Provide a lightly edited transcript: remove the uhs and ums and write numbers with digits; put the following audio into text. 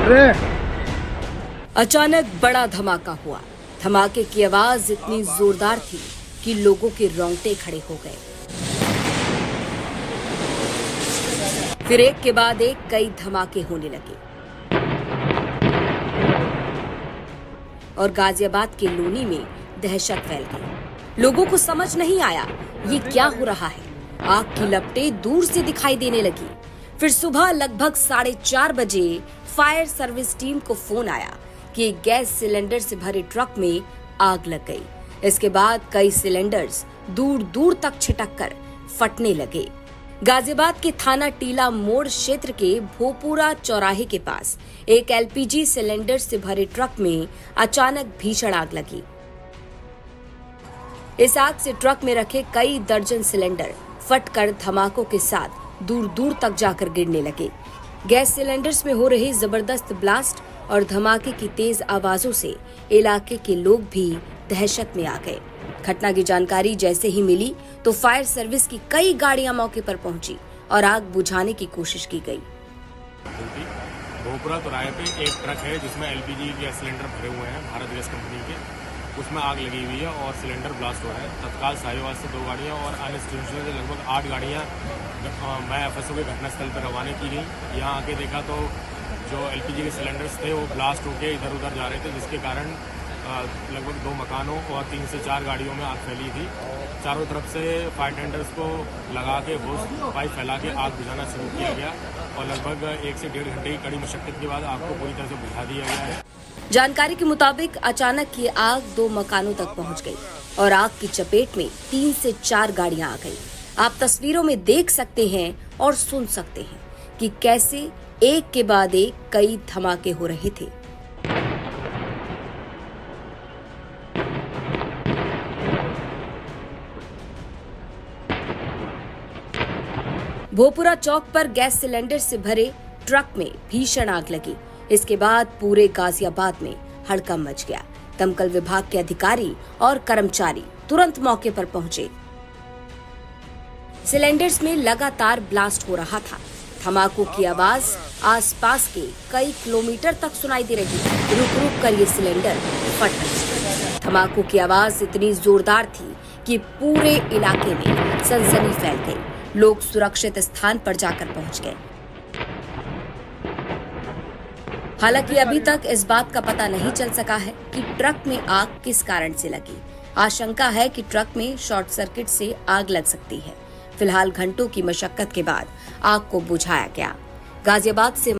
अरे अचानक बड़ा धमाका हुआ। धमाके की आवाज इतनी जोरदार थी कि लोगों के रोंगटे खड़े हो गए। फिर एक के बाद एक कई धमाके होने लगे और गाजियाबाद के लोनी में दहशत फैल गई। लोगों को समझ नहीं आया ये क्या हो रहा है। आग की लपटें दूर से दिखाई देने लगी। फिर सुबह लगभग 4:30 बजे फायर सर्विस टीम को फोन आया कि एक गैस सिलेंडर से भरे ट्रक में आग लग गई। इसके बाद कई सिलेंडर्स दूर दूर तक छिटक कर फटने लगे। गाजियाबाद के थाना टीला मोड़ क्षेत्र के भोपुरा चौराहे के पास एक एलपीजी सिलेंडर से भरे ट्रक में अचानक भीषण आग लगी। इस आग से ट्रक में रखे कई दर्जन सिलेंडर फटकर धमाकों के साथ दूर दूर तक जाकर गिरने लगे। गैस सिलेंडर्स में हो रहे जबरदस्त ब्लास्ट और धमाके की तेज आवाजों से इलाके के लोग भी दहशत में आ गए। घटना की जानकारी जैसे ही मिली तो फायर सर्विस की कई गाड़ियां मौके पर पहुंची और आग बुझाने की कोशिश की गई। भोपुरा चौराहे पे एक ट्रक है जिसमें एलपीजी गैस सिलेंडर भरे हुए हैं भारत गैस कंपनी के, उसमें आग लगी हुई है और सिलेंडर ब्लास्ट हो रहा है। तत्काल साहिवाल से 2 गाड़ियां और अन्य स्टेशनों से लगभग 8 गाड़ियां मैं एफएसओ के घटनास्थल पर रवाना की गई। यहाँ आके देखा तो जो एलपीजी के सिलेंडर्स थे वो ब्लास्ट होकर इधर उधर जा रहे थे, जिसके कारण लगभग 2 मकानों और 3 से 4 गाड़ियों में आग फैली थी। चारों तरफ से फायर टेंडर्स को लगा के होस पाइप फैला के आग बुझाना शुरू किया गया और लगभग 1 से 1.5 घंटे की कड़ी मशक्कत के बाद आग को पूरी तरह से बुझा दिया गया है। जानकारी के मुताबिक अचानक ये आग 2 मकानों तक पहुंच गई और आग की चपेट में 3 से 4 गाड़ियां आ गई। आप तस्वीरों में देख सकते हैं और सुन सकते हैं कि कैसे एक के बाद एक कई धमाके हो रहे थे। भोपुरा चौक पर गैस सिलेंडर से भरे ट्रक में भीषण आग लगी। इसके बाद पूरे गाजियाबाद में हड़कंप मच गया। दमकल विभाग के अधिकारी और कर्मचारी तुरंत मौके पर पहुंचे। सिलेंडर्स में लगातार ब्लास्ट हो रहा था। धमाकों की आवाज आसपास के कई किलोमीटर तक सुनाई दे रही। रुक रुक कर ये सिलेंडर फट रहे। धमाकों की आवाज इतनी जोरदार थी कि पूरे इलाके में सनसनी फैल गई। लोग सुरक्षित स्थान पर जाकर पहुंच गए। हालांकि अभी तक इस बात का पता नहीं चल सका है कि ट्रक में आग किस कारण से लगी। आशंका है कि ट्रक में शॉर्ट सर्किट से आग लग सकती है। फिलहाल घंटों की मशक्कत के बाद आग को बुझाया गया। गाजियाबाद से